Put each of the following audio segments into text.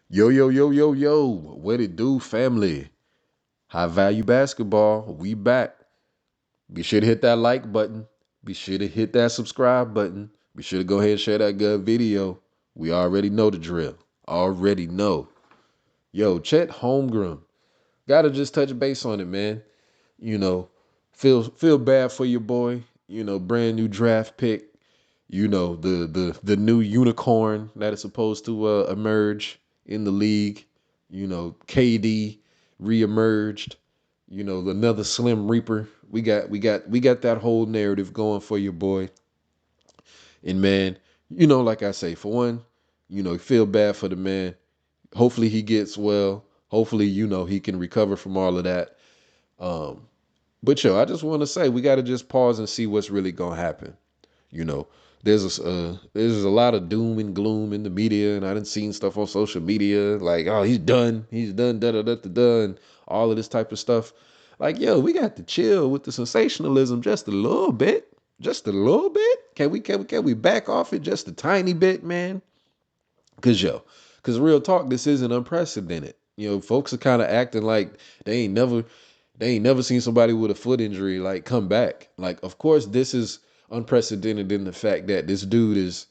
Yo, yo, yo, yo, yo. What it do, family? High value basketball. We back. Be sure to hit that like button. Be sure to hit that subscribe button. Be sure to go ahead and share that good video. We already know the drill. Already know. Yo, Chet Holmgren. Gotta just touch base on it, man. You know, feel bad for your boy. Brand new draft pick. The new unicorn that is supposed to emerge in the league. KD reemerged. Another Slim Reaper. We got that whole narrative going for your boy. And man, like I say, for one, feel bad for the man. Hopefully he gets well. Hopefully, he can recover from all of that. Um, but yo, I just want to say we got to just pause and see what's really gonna happen. You know, there's a lot of doom and gloom in the media, and I done seen stuff on social media like, oh, he's done, da da da da da, and all of this type of stuff. Like, yo, we got to chill with the sensationalism just a little bit, just a little bit. Can we back off it just a tiny bit, man? Cause real talk, this isn't unprecedented. Folks are kind of acting like they ain't never they ain't never seen somebody with a foot injury like come back. Like, of course, this is unprecedented in the fact that this dude is,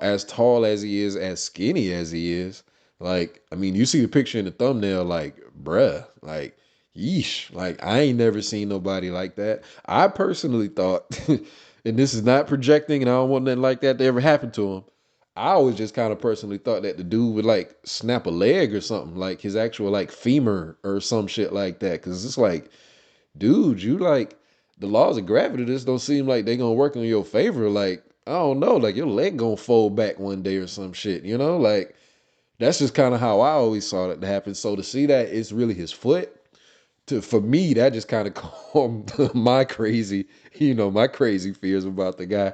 as tall as he is, as skinny as he is. Like, I mean, you see the picture in the thumbnail, like, bruh, like, yeesh, like I ain't never seen nobody like that. I personally thought, and this is not projecting, and I don't want nothing like that to ever happen to him. I always just kind of personally thought that the dude would like snap a leg or something, like his actual like femur or some shit like that. Cause it's like, dude, you like the laws of gravity just don't seem like they gonna work in your favor. Like, I don't know, like your leg gonna fold back one day or some shit, Like that's just kind of how I always saw that happen. So to see that it's really his foot, for me, that just kind of calmed my crazy fears about the guy.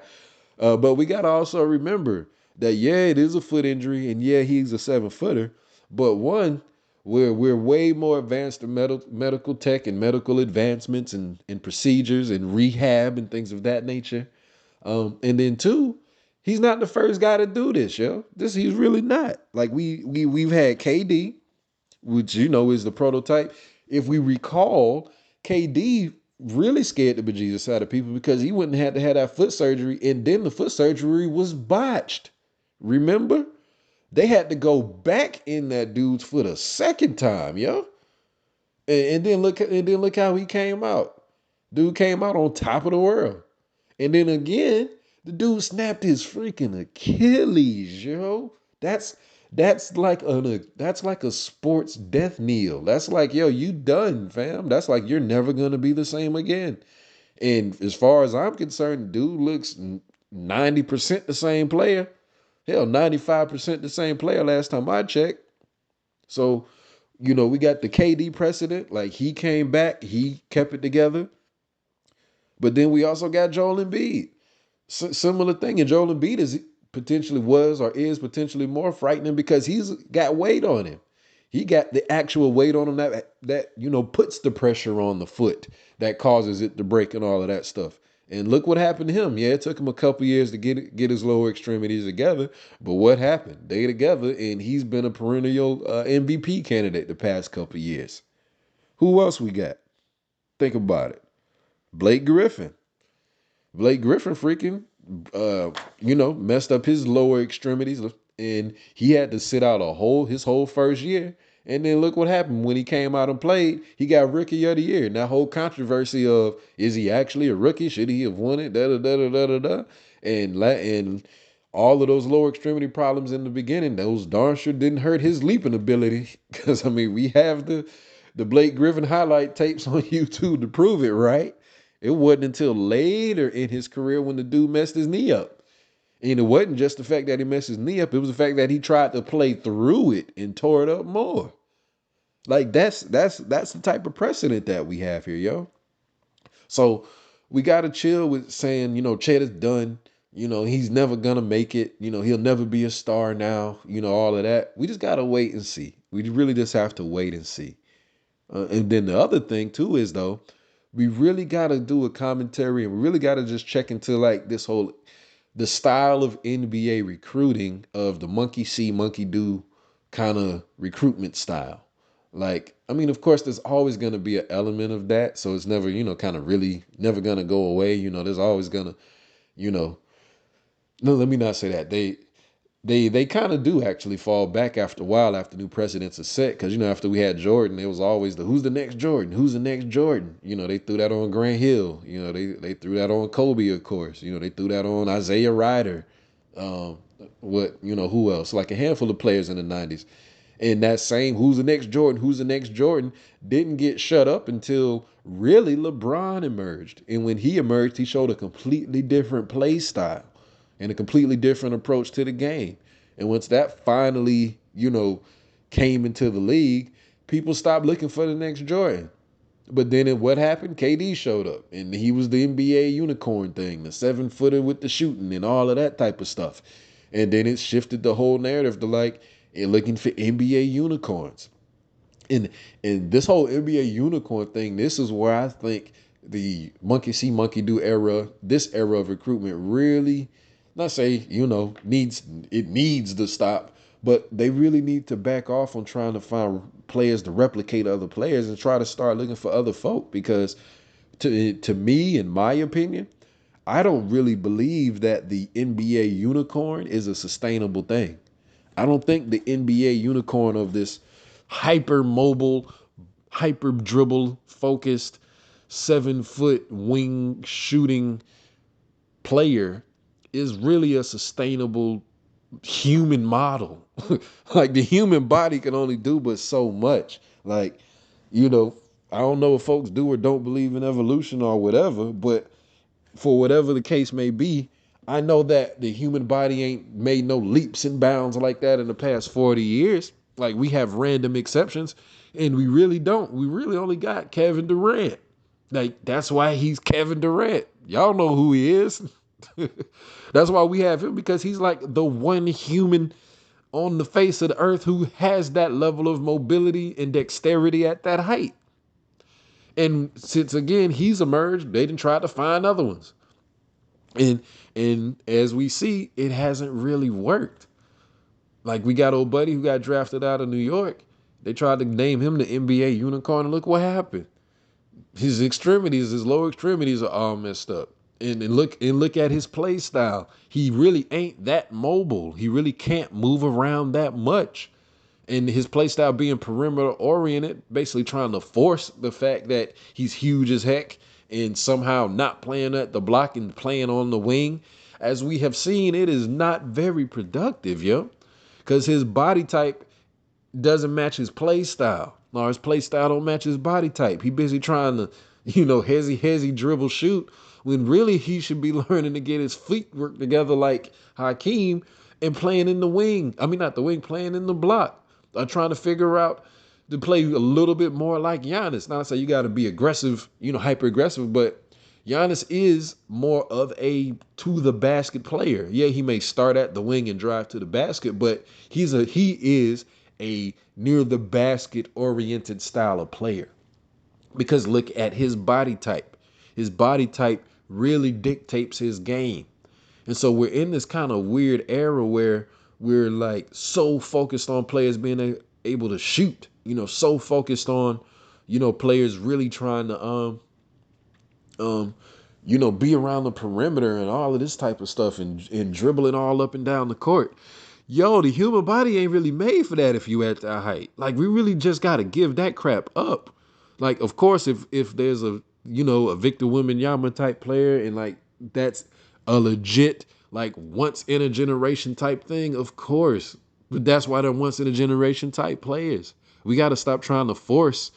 But we got to also remember that, yeah, it is a foot injury, and yeah, he's a 7 footer. But one, we're way more advanced in medical tech and medical advancements and procedures and rehab and things of that nature. And then two, he's not the first guy to do this, yo. He's really not. Like we've had KD, which is the prototype. If we recall, KD really scared the bejesus out of people because he wouldn't have to have that foot surgery, and then the foot surgery was botched. Remember? They had to go back in that dude's foot a second time, yo. And then look how he came out. Dude came out on top of the world. And then again, the dude snapped his freaking Achilles, yo. That's like a sports death knell. That's like, yo, you done, fam. That's like you're never gonna be the same again. And as far as I'm concerned, dude looks 90% the same player. Hell, 95% the same player last time I checked. So, we got the KD precedent. Like he came back, he kept it together. But then we also got Joel Embiid. Similar thing. And Joel Embiid is potentially was or is potentially more frightening because he's got weight on him. He got the actual weight on him that puts the pressure on the foot that causes it to break and all of that stuff. And look what happened to him. Yeah, it took him a couple years to get his lower extremities together, but what happened? They together, and he's been a perennial MVP candidate the past couple years. Who else we got? Think about it. Blake Griffin. Blake Griffin freaking, messed up his lower extremities, and he had to sit out his whole first year. And then look what happened when he came out and played. He got Rookie of the Year. And that whole controversy of is he actually a rookie? Should he have won it? Da da da da da da da. And all of those lower extremity problems in the beginning, those darn sure didn't hurt his leaping ability. Because I mean, we have the Blake Griffin highlight tapes on YouTube to prove it, right? It wasn't until later in his career when the dude messed his knee up. And it wasn't just the fact that he messed his knee up, it was the fact that he tried to play through it and tore it up more. Like that's the type of precedent that we have here, yo. So we gotta chill with saying, Chet is done. He's never gonna make it. He'll never be a star now. All of that. We just gotta wait and see. We really just have to wait and see. And then the other thing too is though, we really got to do a commentary and we really got to just check into like the style of NBA recruiting of the monkey see, monkey do kind of recruitment style. Like, I mean, of course, there's always going to be an element of that. So it's never, kind of really never going to go away. There's always going to, you know, no, let me not say that. They kind of do actually fall back after a while after new precedents are set. Because, after we had Jordan, it was always who's the next Jordan? Who's the next Jordan? They threw that on Grant Hill. They threw that on Kobe, of course. They threw that on Isaiah Ryder. Um, who else? Like a handful of players in the 90s. And that same who's the next Jordan, who's the next Jordan didn't get shut up until really LeBron emerged. And when he emerged, he showed a completely different play style and a completely different approach to the game. And once that finally, came into the league, people stopped looking for the next Jordan. But then what happened? KD showed up, and he was the NBA unicorn thing, the 7-footer with the shooting and all of that type of stuff. And then it shifted the whole narrative to like looking for NBA unicorns. And this whole NBA unicorn thing, this is where I think the monkey see monkey do era, this era of recruitment really, not say, needs to stop, but they really need to back off on trying to find players to replicate other players and try to start looking for other folk. Because to me, in my opinion, I don't really believe that the NBA unicorn is a sustainable thing. I don't think the NBA unicorn of this hyper mobile, hyper dribble focused 7-foot wing shooting player is really a sustainable human model. Like the human body can only do but so much. Like, I don't know if folks do or don't believe in evolution or whatever, but for whatever the case may be, I know that the human body ain't made no leaps and bounds like that in the past 40 years. Like, we have random exceptions, and we really don't. We really only got Kevin Durant. Like, that's why he's Kevin Durant. Y'all know who he is. That's why we have him, because he's like the one human on the face of the earth who has that level of mobility and dexterity at that height. And since again he's emerged, they didn't try to find other ones. And as we see, it hasn't really worked. Like, we got old buddy who got drafted out of New York. They tried to name him the NBA unicorn, and look what happened. His extremities, his lower extremities are all messed up. And look at his play style. He really ain't that mobile. He really can't move around that much. And his play style being perimeter oriented, basically trying to force the fact that he's huge as heck and somehow not playing at the block and playing on the wing. As we have seen, it is not very productive, yo. Because his body type doesn't match his play style. Or his play style don't match his body type. He busy trying to, hezzy dribble shoot, when really he should be learning to get his feet work together like Hakeem and playing in the wing. I mean, not the wing, playing in the block. Trying to figure out to play a little bit more like Giannis. Not to say you got to be aggressive, hyper aggressive, but Giannis is more of a to the basket player. Yeah, he may start at the wing and drive to the basket, but he is a near the basket oriented style of player. Because look at his body type. His body type really dictates his game. And so we're in this kind of weird era where we're like so focused on players being able to shoot, so focused on, players really trying to, be around the perimeter and all of this type of stuff and dribbling all up and down the court. Yo, the human body ain't really made for that if you at that height. Like, we really just got to give that crap up. Like, of course, if there's a Victor Wembanyama type player and like that's a legit like once in a generation type thing, of course. But that's why they're once in a generation type players. We got to stop trying to force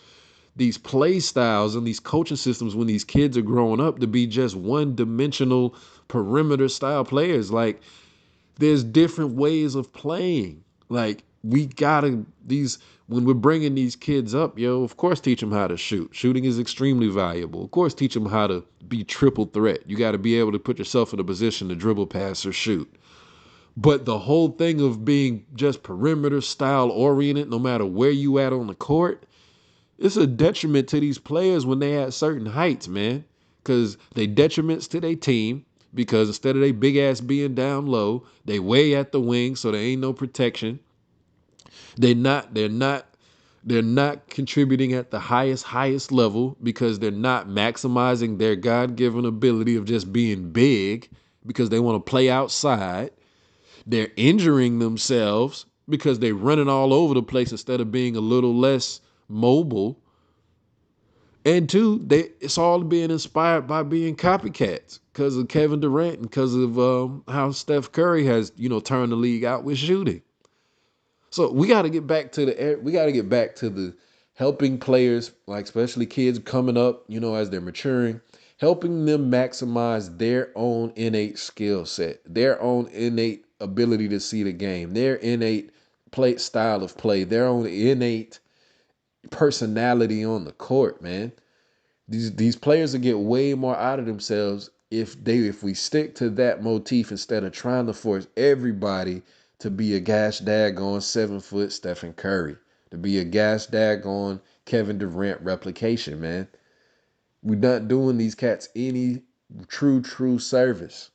these play styles and these coaching systems when these kids are growing up to be just one dimensional perimeter style players. Like, there's different ways of playing. Like, we gotta when we're bringing these kids up, of course teach them how to shoot. Shooting is extremely valuable. Of course teach them how to be triple threat. You got to be able to put yourself in a position to dribble, pass, or shoot. But the whole thing of being just perimeter style oriented, no matter where you at on the court, it's a detriment to these players when they at certain heights, man. Because they detriments to their team. Because instead of they big ass being down low, they way at the wing, so there ain't no protection. They're not contributing at the highest level because they're not maximizing their God-given ability of just being big because they want to play outside. They're injuring themselves because they're running all over the place instead of being a little less mobile. And two, it's all being inspired by being copycats because of Kevin Durant and because of how Steph Curry has, turned the league out with shooting. So we got to get back to the helping players, like especially kids coming up, as they're maturing, helping them maximize their own innate skill set, their own innate ability to see the game, their innate play style of play, their own innate personality on the court, man. These players will get way more out of themselves if we stick to that motif instead of trying to force everybody to be a gosh daggone 7 foot Stephen Curry, to be a gosh daggone Kevin Durant replication, man. We're not doing these cats any true service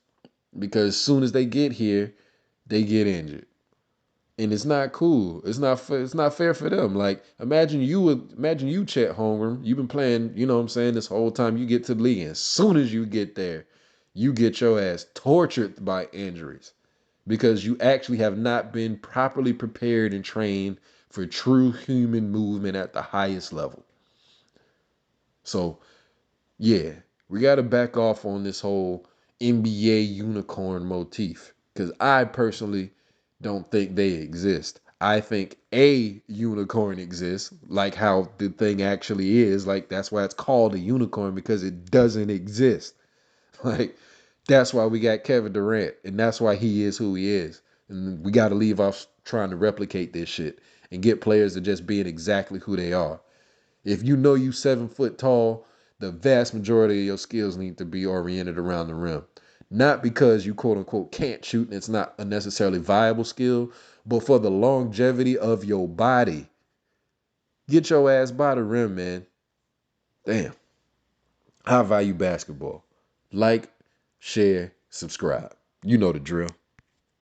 because as soon as they get here, they get injured. And it's not cool. It's not fair for them. Like imagine you Chet Holgrem. You've been playing, what I'm saying, this whole time you get to the league. And as soon as you get there, you get your ass tortured by injuries because you actually have not been properly prepared and trained for true human movement at the highest level. So yeah, we got to back off on this whole NBA unicorn motif because I personally don't think they exist. I think a unicorn exists, like how the thing actually is. Like that's why it's called a unicorn because it doesn't exist. Like that's why we got Kevin Durant, and that's why he is who he is. And we got to leave off trying to replicate this shit and get players to just being exactly who they are. If you 7 foot tall, the vast majority of your skills need to be oriented around the rim. Not because you quote unquote can't shoot and it's not a necessarily viable skill, but for the longevity of your body. Get your ass by the rim, man. Damn. High value basketball. Like, share, subscribe. You know the drill.